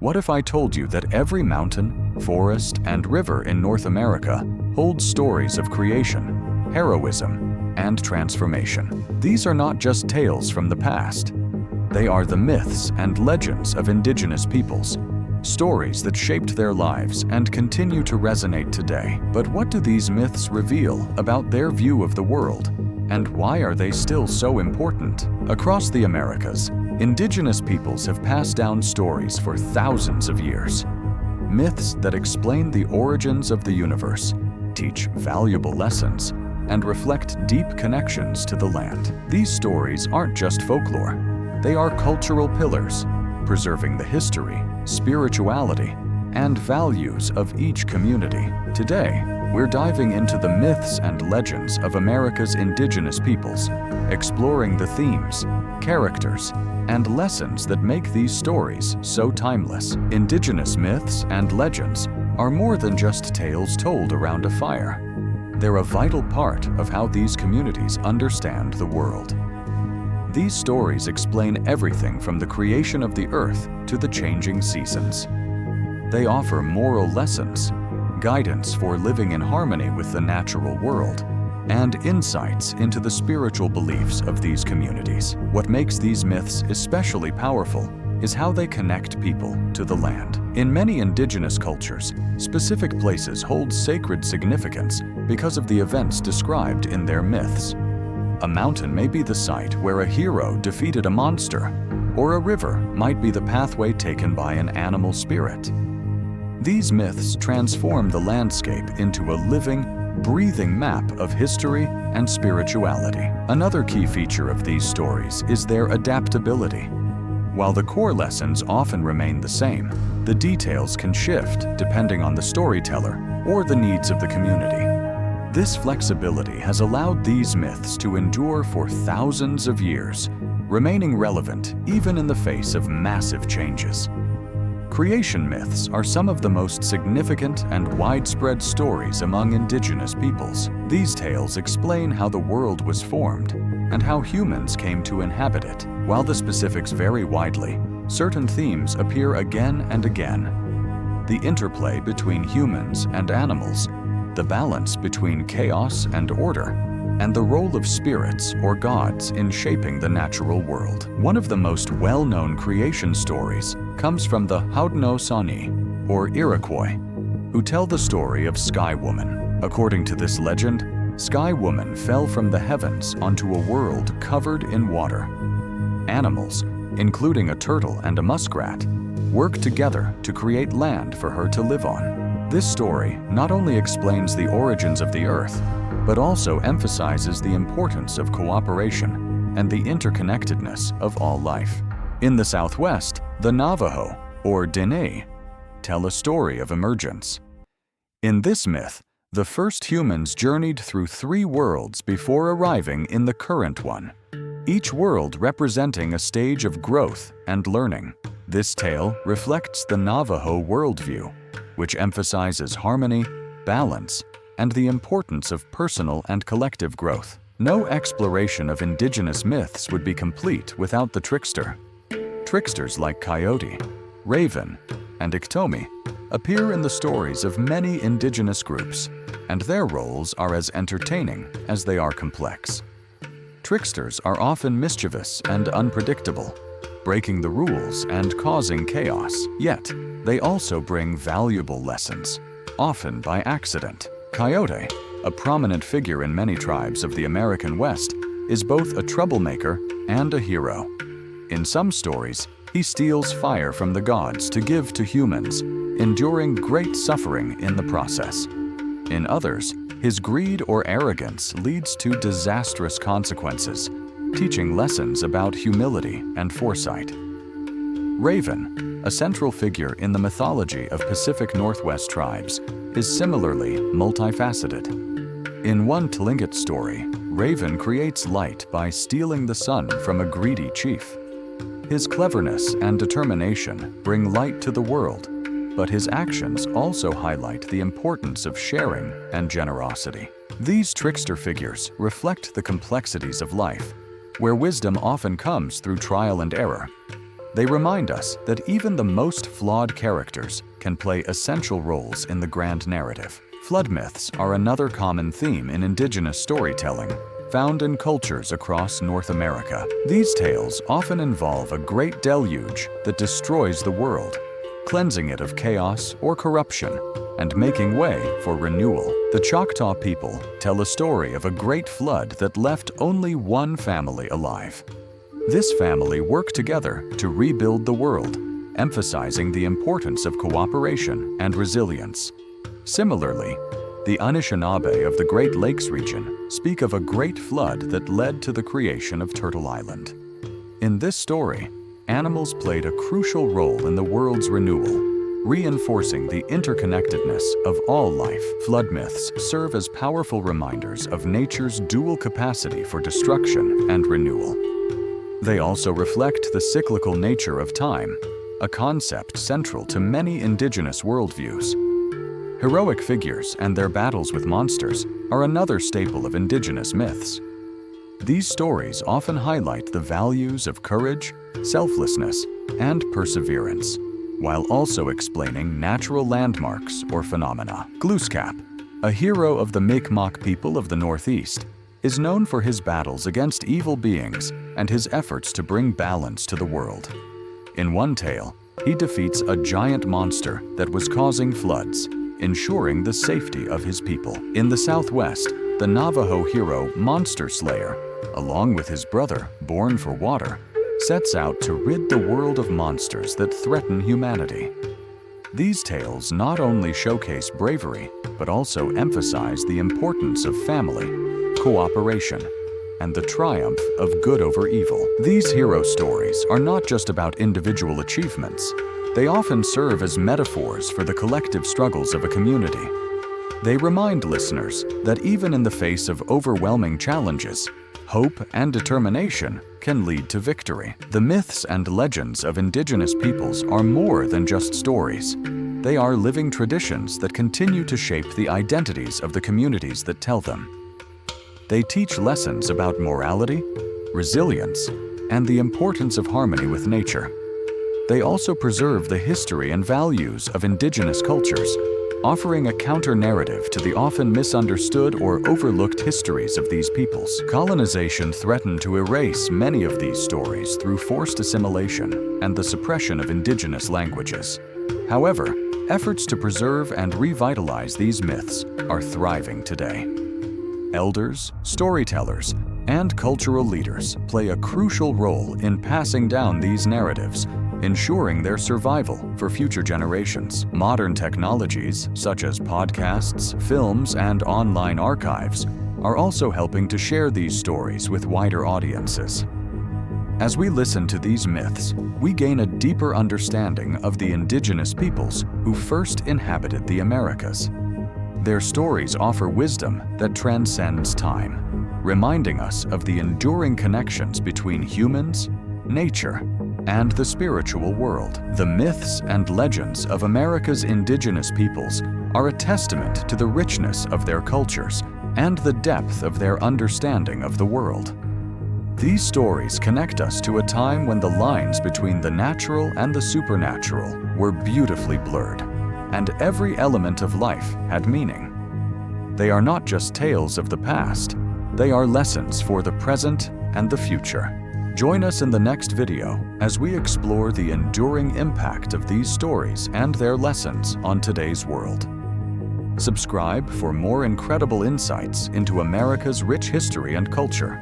What if I told you that every mountain, forest, and river in North America holds stories of creation, heroism, and transformation? These are not just tales from the past. They are the myths and legends of indigenous peoples, stories that shaped their lives and continue to resonate today. But what do these myths reveal about their view of the world? And why are they still so important? Across the Americas, indigenous peoples have passed down stories for thousands of years. Myths that explain the origins of the universe, teach valuable lessons, and reflect deep connections to the land. These stories aren't just folklore. They are cultural pillars, preserving the history, spirituality, and values of each community. Today, we're diving into the myths and legends of America's indigenous peoples, exploring the themes, characters, and lessons that make these stories so timeless. Indigenous myths and legends are more than just tales told around a fire. They're a vital part of how these communities understand the world. These stories explain everything from the creation of the earth to the changing seasons. They offer moral lessons, guidance for living in harmony with the natural world, and insights into the spiritual beliefs of these communities. What makes these myths especially powerful is how they connect people to the land. In many indigenous cultures, specific places hold sacred significance because of the events described in their myths. A mountain may be the site where a hero defeated a monster, or a river might be the pathway taken by an animal spirit. These myths transform the landscape into a living, breathing map of history and spirituality. Another key feature of these stories is their adaptability. While the core lessons often remain the same, the details can shift depending on the storyteller or the needs of the community. This flexibility has allowed these myths to endure for thousands of years, remaining relevant even in the face of massive changes. Creation myths are some of the most significant and widespread stories among indigenous peoples. These tales explain how the world was formed and how humans came to inhabit it. While the specifics vary widely, certain themes appear again and again. The interplay between humans and animals, the balance between chaos and order, and the role of spirits or gods in shaping the natural world. One of the most well-known creation stories comes from the Haudenosaunee, or Iroquois, who tell the story of Sky Woman. According to this legend, Sky Woman fell from the heavens onto a world covered in water. Animals, including a turtle and a muskrat, worked together to create land for her to live on. This story not only explains the origins of the earth, but also emphasizes the importance of cooperation and the interconnectedness of all life. In the Southwest, the Navajo, or Dene, tell a story of emergence. In this myth, the first humans journeyed through 3 worlds before arriving in the current one, each world representing a stage of growth and learning. This tale reflects the Navajo worldview, which emphasizes harmony, balance, and the importance of personal and collective growth. No exploration of indigenous myths would be complete without the trickster. Tricksters like Coyote, Raven, and Iktomi appear in the stories of many indigenous groups, and their roles are as entertaining as they are complex. Tricksters are often mischievous and unpredictable, breaking the rules and causing chaos. Yet, they also bring valuable lessons, often by accident. Coyote, a prominent figure in many tribes of the American West, is both a troublemaker and a hero. In some stories, he steals fire from the gods to give to humans, enduring great suffering in the process. In others, his greed or arrogance leads to disastrous consequences, teaching lessons about humility and foresight. Raven, a central figure in the mythology of Pacific Northwest tribes, is similarly multifaceted. In one Tlingit story, Raven creates light by stealing the sun from a greedy chief. His cleverness and determination bring light to the world, but his actions also highlight the importance of sharing and generosity. These trickster figures reflect the complexities of life, where wisdom often comes through trial and error. They remind us that even the most flawed characters can play essential roles in the grand narrative. Flood myths are another common theme in indigenous storytelling, found in cultures across North America. These tales often involve a great deluge that destroys the world, cleansing it of chaos or corruption, and making way for renewal. The Choctaw people tell a story of a great flood that left only one family alive. This family worked together to rebuild the world, emphasizing the importance of cooperation and resilience. Similarly, the Anishinaabe of the Great Lakes region speak of a great flood that led to the creation of Turtle Island. In this story, animals played a crucial role in the world's renewal, reinforcing the interconnectedness of all life. Flood myths serve as powerful reminders of nature's dual capacity for destruction and renewal. They also reflect the cyclical nature of time, a concept central to many indigenous worldviews. Heroic figures and their battles with monsters are another staple of indigenous myths. These stories often highlight the values of courage, selflessness, and perseverance, while also explaining natural landmarks or phenomena. Glooskap, a hero of the Mi'kmaq people of the Northeast, is known for his battles against evil beings and his efforts to bring balance to the world. In one tale, he defeats a giant monster that was causing floods, ensuring the safety of his people. In the Southwest, the Navajo hero Monster Slayer, along with his brother, Born for Water, sets out to rid the world of monsters that threaten humanity. These tales not only showcase bravery, but also emphasize the importance of family, cooperation, and the triumph of good over evil. These hero stories are not just about individual achievements. They often serve as metaphors for the collective struggles of a community. They remind listeners that even in the face of overwhelming challenges, hope and determination can lead to victory. The myths and legends of indigenous peoples are more than just stories. They are living traditions that continue to shape the identities of the communities that tell them. They teach lessons about morality, resilience, and the importance of harmony with nature. They also preserve the history and values of indigenous cultures, offering a counter-narrative to the often misunderstood or overlooked histories of these peoples. Colonization threatened to erase many of these stories through forced assimilation and the suppression of indigenous languages. However, efforts to preserve and revitalize these myths are thriving today. Elders, storytellers, and cultural leaders play a crucial role in passing down these narratives, ensuring their survival for future generations. Modern technologies, such as podcasts, films, and online archives, are also helping to share these stories with wider audiences. As we listen to these myths, we gain a deeper understanding of the indigenous peoples who first inhabited the Americas. Their stories offer wisdom that transcends time, reminding us of the enduring connections between humans, nature, and the spiritual world. The myths and legends of America's indigenous peoples are a testament to the richness of their cultures and the depth of their understanding of the world. These stories connect us to a time when the lines between the natural and the supernatural were beautifully blurred, and every element of life had meaning. They are not just tales of the past, they are lessons for the present and the future. Join us in the next video as we explore the enduring impact of these stories and their lessons on today's world. Subscribe for more incredible insights into America's rich history and culture.